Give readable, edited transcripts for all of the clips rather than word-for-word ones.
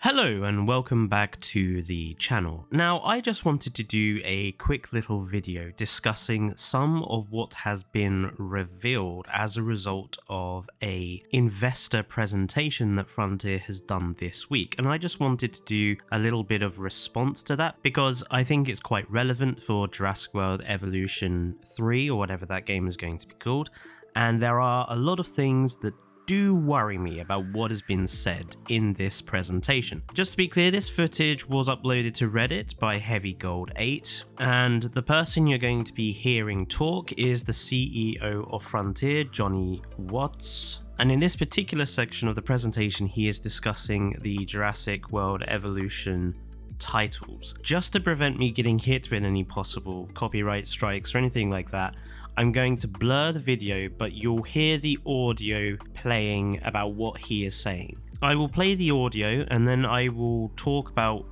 Hello and welcome back to the channel. Now, I just wanted to do a quick little video discussing some of what has been revealed as a result of a investor presentation that Frontier has done this week. And I just wanted to do a little bit of response to that because I think it's quite relevant for Jurassic World Evolution 3 or whatever that game is going to be called. And there are a lot of things that do worry me about what has been said in this presentation. Just to be clear, this footage was uploaded to Reddit by HeavyGold8, and the person you're going to be hearing talk is the CEO of Frontier, Johnny Watts. And in this particular section of the presentation, he is discussing the Jurassic World Evolution titles. Just to prevent me getting hit with any possible copyright strikes or anything like that, I'm going to blur the video, but you'll hear the audio playing about what he is saying. I will play the audio and then I will talk about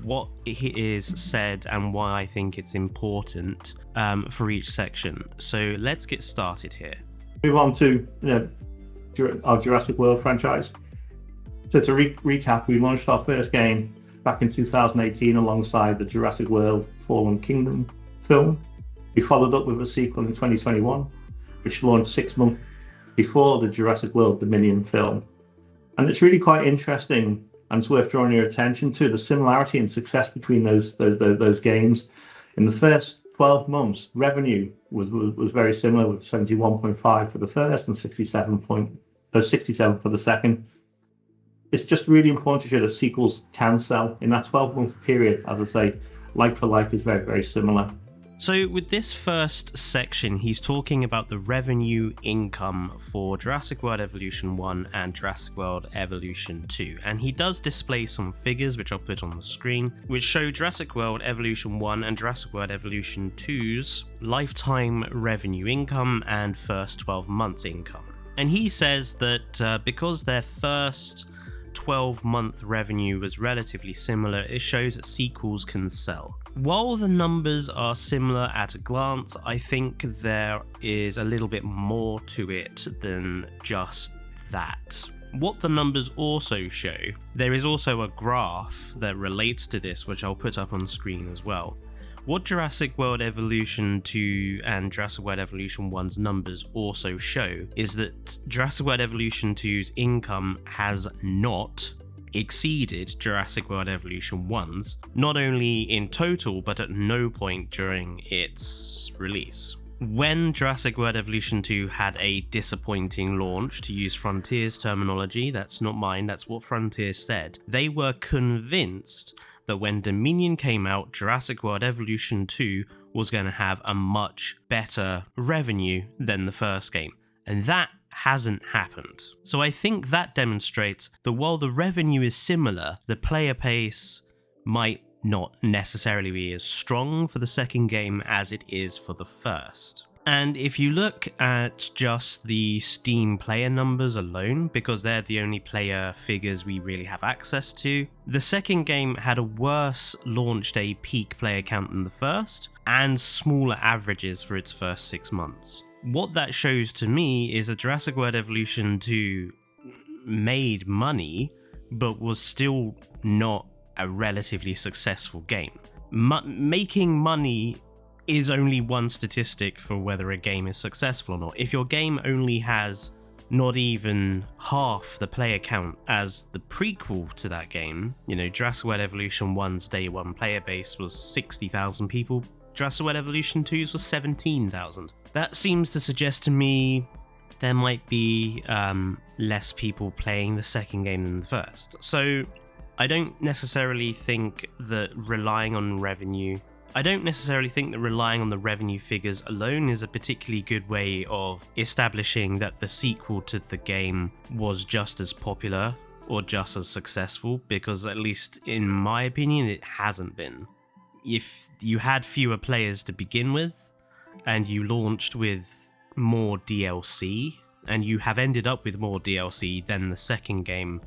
what is said and why I think it's important for each section. So let's get started here. Move on to our Jurassic World franchise. So to recap, we launched our first game back in 2018 alongside the Jurassic World Fallen Kingdom film. We followed up with a sequel in 2021, which launched 6 months before the Jurassic World Dominion film. And it's really quite interesting, and it's worth drawing your attention to the similarity and success between those games. In the first 12 months, revenue was very similar, with 71.5 for the first and 67 for the second. It's just really important to show that sequels can sell. In that 12-month period, as I say, like for like is very, very similar. So with this first section, he's talking about the revenue income for Jurassic World Evolution 1 and Jurassic World Evolution 2. And he does display some figures, which I'll put on the screen, which show Jurassic World Evolution 1 and Jurassic World Evolution 2's lifetime revenue income and first 12 months income. And he says that because their first 12-month revenue was relatively similar, it shows that sequels can sell. While the numbers are similar at a glance, I think there is a little bit more to it than just that. What the numbers also show, there is also a graph that relates to this, which I'll put up on screen as well. What Jurassic World Evolution 2 and Jurassic World Evolution 1's numbers also show is that Jurassic World Evolution 2's income has not exceeded Jurassic World Evolution 1's, not only in total, but at no point during its release. When Jurassic World Evolution 2 had a disappointing launch, to use Frontier's terminology, that's not mine, that's what Frontier said, they were convinced that when Dominion came out, Jurassic World Evolution 2 was going to have a much better revenue than the first game. And that hasn't happened. So I think that demonstrates that while the revenue is similar, the player base might not necessarily be as strong for the second game as it is for the first. And if you look at just the Steam player numbers alone, because they're the only player figures we really have access to, the second game had a worse launch day peak player count than the first, and smaller averages for its first 6 months. What that shows to me is that Jurassic World Evolution 2 made money, but was still not a relatively successful game. Making money is only one statistic for whether a game is successful or not. If your game only has not even half the player count as the prequel to that game, you know, Jurassic World Evolution 1's day one player base was 60,000 people, Jurassic World Evolution 2's was 17,000. That seems to suggest to me there might be less people playing the second game than the first. So I don't necessarily think that relying on the revenue figures alone is a particularly good way of establishing that the sequel to the game was just as popular or just as successful, because at least in my opinion it hasn't been. If you had fewer players to begin with and you launched with more DLC, and you have ended up with more DLC than the second game,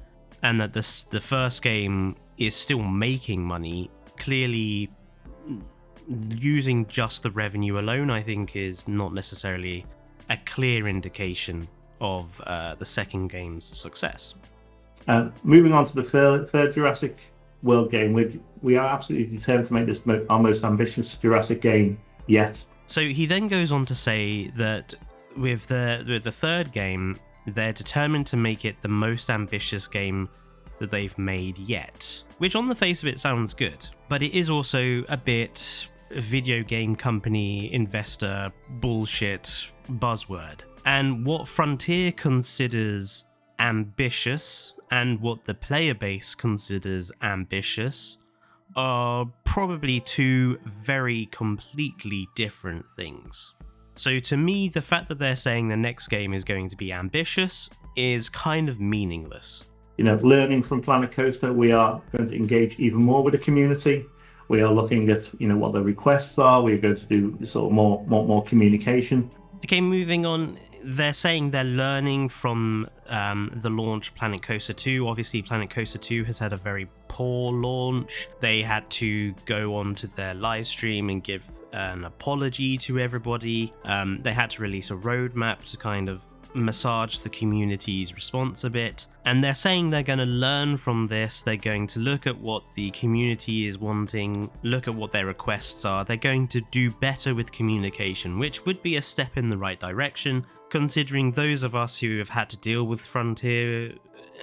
and that the first game is still making money, clearly using just the revenue alone I think is not necessarily a clear indication of the second game's success. Moving on to the third Jurassic World game, we are absolutely determined to make this our most ambitious Jurassic game yet. So he then goes on to say that with the third game, they're determined to make it the most ambitious game that they've made yet, which on the face of it sounds good, but it is also a bit video game company investor bullshit buzzword. And what Frontier considers ambitious and what the player base considers ambitious are probably two very completely different things. So to me, the fact that they're saying the next game is going to be ambitious is kind of meaningless. Learning from Planet Coaster, we are going to engage even more with the community. We are looking at, what the requests are. We're going to do sort of more communication. Okay, moving on. They're saying they're learning from the launch of Planet Coaster 2. Obviously, Planet Coaster 2 has had a very poor launch. They had to go on to their live stream and give an apology to everybody. They had to release a roadmap to kind of massage the community's response a bit. And they're saying they're going to learn from this. They're going to look at what the community is wanting, look at what their requests are. They're going to do better with communication, which would be a step in the right direction, considering those of us who have had to deal with Frontier,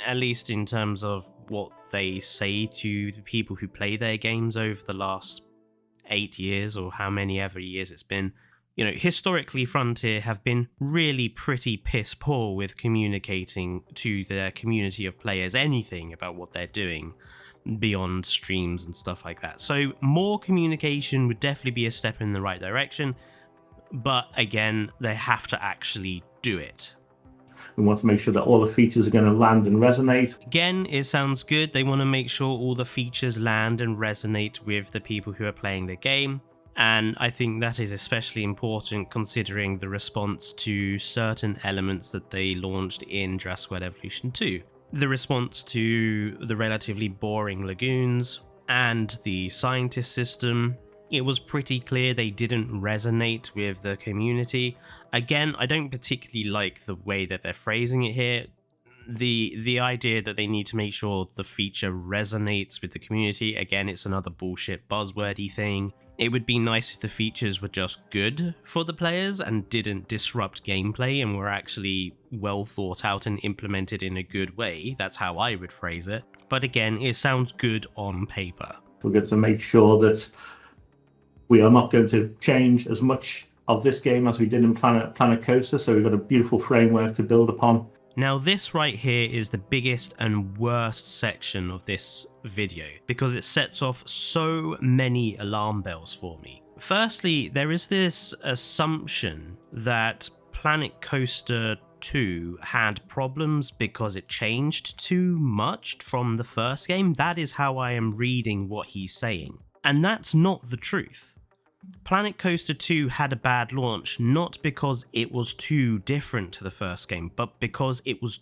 at least in terms of what they say to the people who play their games over the last 8 years or how many ever years it's been. Historically, Frontier have been really pretty piss poor with communicating to their community of players anything about what they're doing beyond streams and stuff like that. So more communication would definitely be a step in the right direction, but again, they have to actually do it. We want to make sure that all the features are going to land and resonate. Again, it sounds good. They want to make sure all the features land and resonate with the people who are playing the game. And I think that is especially important considering the response to certain elements that they launched in Jurassic World Evolution 2. The response to the relatively boring lagoons and the scientist system, it was pretty clear they didn't resonate with the community. Again, I don't particularly like the way that they're phrasing it here. The idea that they need to make sure the feature resonates with the community, again, it's another bullshit buzzwordy thing. It would be nice if the features were just good for the players and didn't disrupt gameplay and were actually well thought out and implemented in a good way. That's how I would phrase it. But again, it sounds good on paper. We're going to make sure that we are not going to change as much of this game as we did in Planet Coaster, so we've got a beautiful framework to build upon. Now this right here is the biggest and worst section of this video because it sets off so many alarm bells for me. Firstly, there is this assumption that Planet Coaster 2 had problems because it changed too much from the first game. That is how I am reading what he's saying. And that's not the truth. Planet Coaster 2 had a bad launch not because it was too different to the first game, but because it was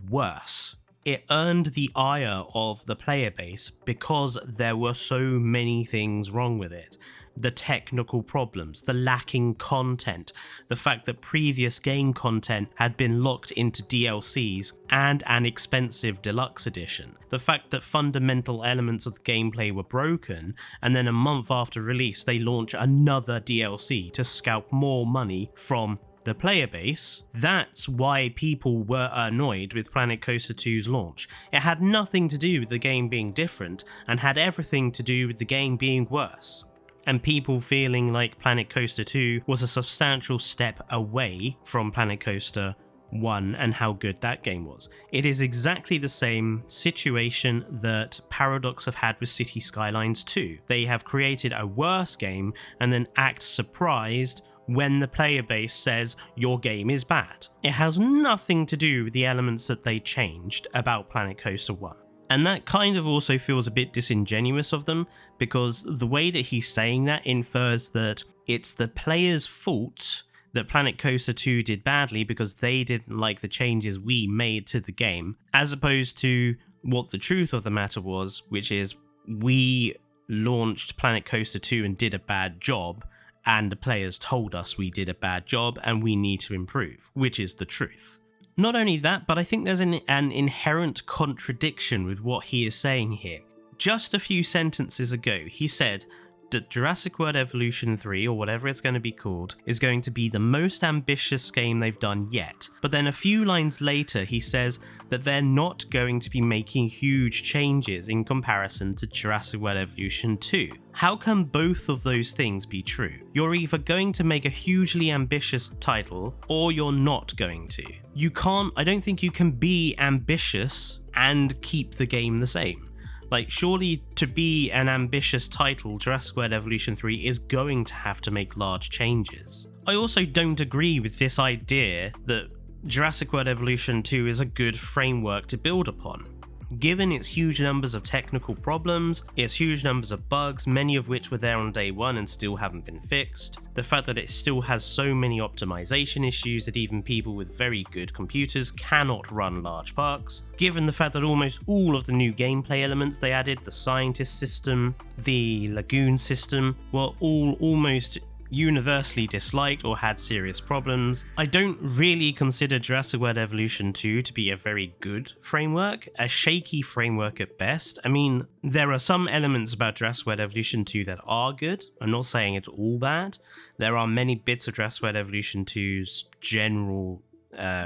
worse. It earned the ire of the player base because there were so many things wrong with it. The technical problems, the lacking content, the fact that previous game content had been locked into DLCs and an expensive deluxe edition, the fact that fundamental elements of the gameplay were broken, and then a month after release they launch another DLC to scalp more money from the player base. That's why people were annoyed with Planet Coaster 2's launch. It had nothing to do with the game being different and had everything to do with the game being worse. And people feeling like Planet Coaster 2 was a substantial step away from Planet Coaster 1 and how good that game was. It is exactly the same situation that Paradox have had with City Skylines 2. They have created a worse game and then act surprised when the player base says your game is bad. It has nothing to do with the elements that they changed about Planet Coaster 1. And that kind of also feels a bit disingenuous of them, because the way that he's saying that infers that it's the player's fault that Planet Coaster 2 did badly because they didn't like the changes we made to the game, as opposed to what the truth of the matter was, which is we launched Planet Coaster 2 and did a bad job, and the players told us we did a bad job and we need to improve, which is the truth. Not only that, but I think there's an inherent contradiction with what he is saying here. Just a few sentences ago, he said that Jurassic World Evolution 3, or whatever it's going to be called, is going to be the most ambitious game they've done yet. But then a few lines later, he says that they're not going to be making huge changes in comparison to Jurassic World Evolution 2. How can both of those things be true? You're either going to make a hugely ambitious title, or you're not going to. I don't think you can be ambitious and keep the game the same. Like, surely to be an ambitious title, Jurassic World Evolution 3 is going to have to make large changes. I also don't agree with this idea that Jurassic World Evolution 2 is a good framework to build upon. Given its huge numbers of technical problems, its huge numbers of bugs, many of which were there on day one and still haven't been fixed, the fact that it still has so many optimization issues that even people with very good computers cannot run large parks, given the fact that almost all of the new gameplay elements they added, the scientist system, the lagoon system, were all almost universally disliked or had serious problems. I don't really consider Jurassic World Evolution 2 to be a very good framework, a shaky framework at best. I mean, there are some elements about Jurassic World Evolution 2 that are good. I'm not saying it's all bad. There are many bits of Jurassic World Evolution 2's general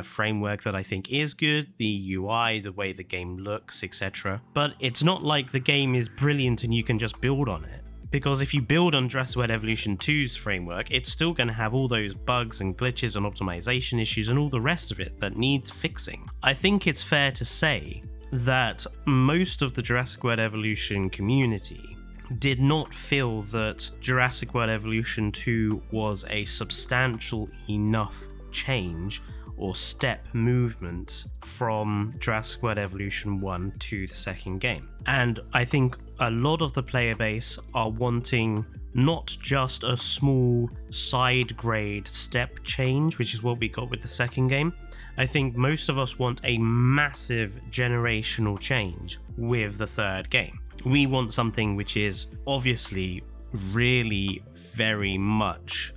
framework that I think is good, the UI, the way the game looks, etc. But it's not like the game is brilliant and you can just build on it. Because if you build on Jurassic World Evolution 2's framework, it's still going to have all those bugs and glitches and optimization issues and all the rest of it that needs fixing. I think it's fair to say that most of the Jurassic World Evolution community did not feel that Jurassic World Evolution 2 was a substantial enough change or step movement from Jurassic World Evolution 1 to the second game. And I think a lot of the player base are wanting not just a small side grade step change, which is what we got with the second game. I think most of us want a massive generational change with the third game. We want something which is obviously really very much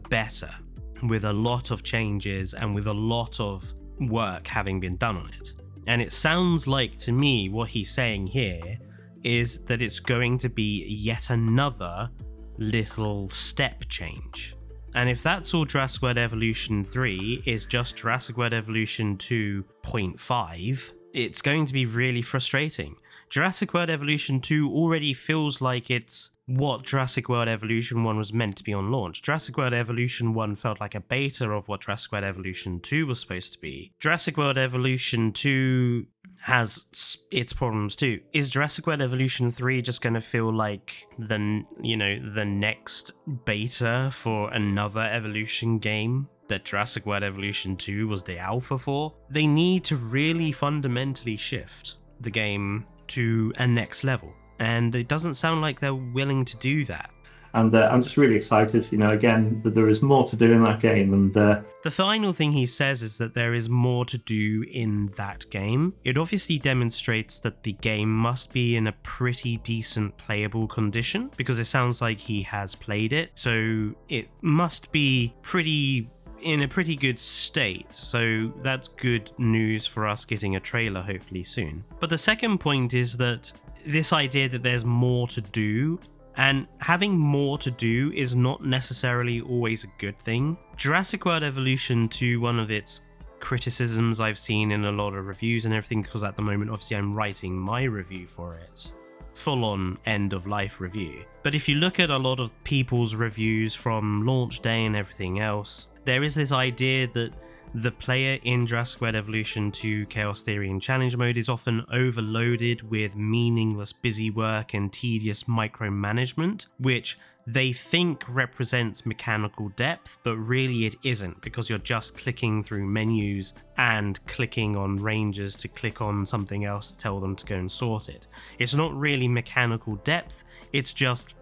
better, with a lot of changes and with a lot of work having been done on it. And it sounds like to me what he's saying here is that it's going to be yet another little step change. And if that's all Jurassic World Evolution 3 is just Jurassic World Evolution 2.5, it's going to be really frustrating. Jurassic World Evolution 2 already feels like it's what Jurassic World Evolution 1 was meant to be on launch. Jurassic World Evolution 1 felt like a beta of what Jurassic World Evolution 2 was supposed to be. Jurassic World Evolution 2 has its problems too. Is Jurassic World Evolution 3 just going to feel like the next beta for another Evolution game that Jurassic World Evolution 2 was the alpha for? They need to really fundamentally shift the game to a next level, and it doesn't sound like they're willing to do that. And I'm just really excited, again, that there is more to do in that game. And the final thing he says is that there is more to do in that game. It obviously demonstrates that the game must be in a pretty decent playable condition, because it sounds like he has played it, so it must be in a pretty good state, so that's good news for us getting a trailer hopefully soon. But the second point is that this idea that there's more to do, and having more to do is not necessarily always a good thing. Jurassic World Evolution 2, one of its criticisms I've seen in a lot of reviews and everything, because at the moment obviously I'm writing my review for it, full-on end-of-life review. But if you look at a lot of people's reviews from launch day and everything else, there is this idea that the player in Jurassic World Evolution 2 Chaos Theory and Challenge Mode is often overloaded with meaningless busy work and tedious micromanagement, which they think represents mechanical depth, but really it isn't, because you're just clicking through menus and clicking on rangers to click on something else to tell them to go and sort it. It's not really mechanical depth, it's just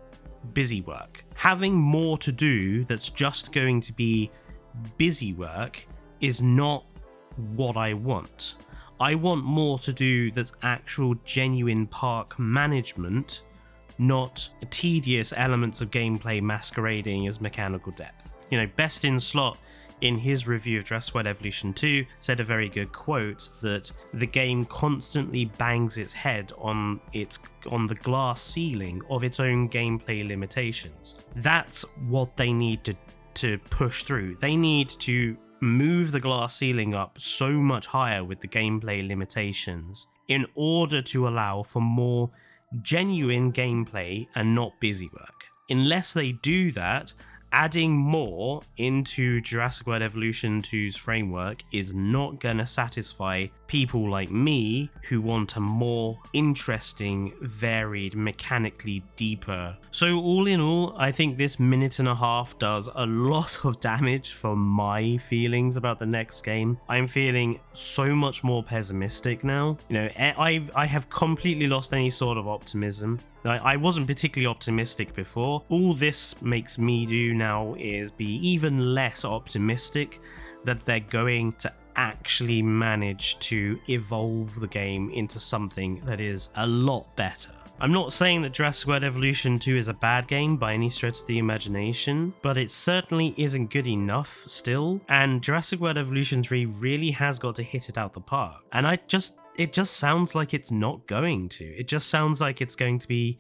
busy work. Having more to do that's just going to be busy work is not what I want. I want more to do that's actual genuine park management not tedious elements of gameplay masquerading as mechanical depth. You know, Best in Slot, in his review of Jurassic World Evolution 2, said a very good quote that the game constantly bangs its head on the glass ceiling of its own gameplay limitations. That's what they need to push through. They need to move the glass ceiling up so much higher with the gameplay limitations in order to allow for more genuine gameplay and not busy work. Unless they do that, adding more into Jurassic World Evolution 2's framework is not going to satisfy people like me who want a more interesting, varied, mechanically deeper. So all in all, I think this minute and a half does a lot of damage for my feelings about the next game. I'm feeling so much more pessimistic now. You know, I have completely lost any sort of optimism. I wasn't particularly optimistic before. All this makes me do now is be even less optimistic that they're going to actually manage to evolve the game into something that is a lot better. I'm not saying that Jurassic World Evolution 2 is a bad game by any stretch of the imagination, but it certainly isn't good enough still, and Jurassic World Evolution 3 really has got to hit it out the park. And it just sounds like it's not going to. It just sounds like it's going to be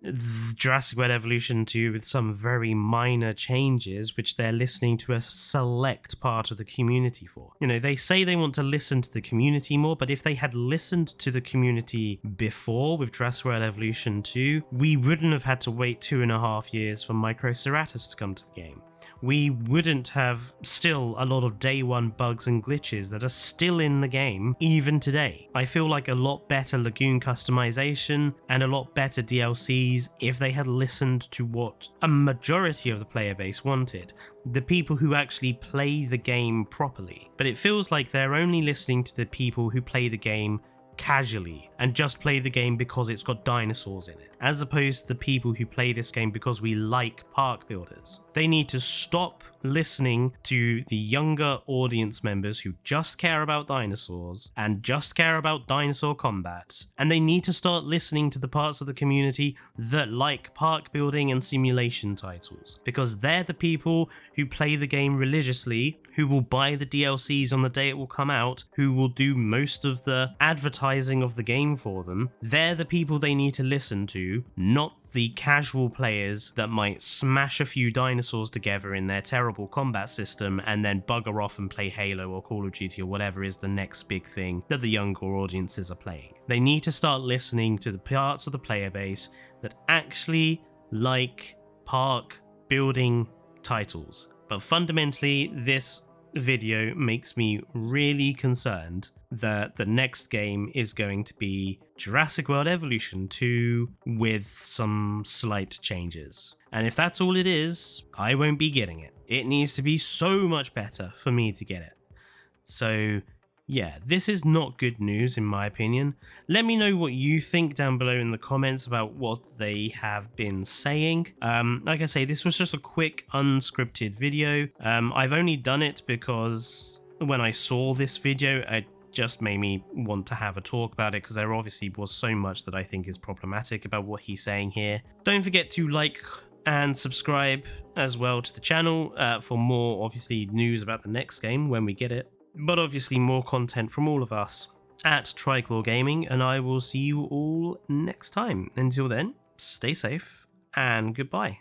Jurassic World Evolution 2 with some very minor changes, which they're listening to a select part of the community for. You know, they say they want to listen to the community more, but if they had listened to the community before with Jurassic World Evolution 2, we wouldn't have had to wait 2.5 years for Microceratus to come to the game. We wouldn't have still a lot of day one bugs and glitches that are still in the game even today. I feel like a lot better Lagoon customization and a lot better DLCs if they had listened to what a majority of the player base wanted. The people who actually play the game properly. But it feels like they're only listening to the people who play the game casually and just play the game because it's got dinosaurs in it, as opposed to the people who play this game because we like park builders. They need to stop listening to the younger audience members who just care about dinosaurs and just care about dinosaur combat, and they need to start listening to the parts of the community that like park building and simulation titles, because they're the people who play the game religiously, who will buy the DLCs on the day it will come out, who will do most of the advertising of the game for them. They're the people they need to listen to, not the casual players that might smash a few dinosaurs together in their terrible combat system and then bugger off and play Halo or Call of Duty or whatever is the next big thing that the younger audiences are playing. They need to start listening to the parts of the player base that actually like park building titles. But fundamentally, this video makes me really concerned that the next game is going to be Jurassic World Evolution 2 with some slight changes. And if that's all it is, I won't be getting it. It needs to be so much better for me to get it. So yeah, this is not good news in my opinion. Let me know what you think down below in the comments about what they have been saying. Like I say, this was just a quick unscripted video. I've only done it because when I saw this video, it just made me want to have a talk about it, because there obviously was so much that I think is problematic about what he's saying here. Don't forget to like and subscribe as well to the channel for more obviously news about the next game when we get it. But obviously more content from all of us at Triclaw Gaming, and I will see you all next time. Until then, stay safe and goodbye.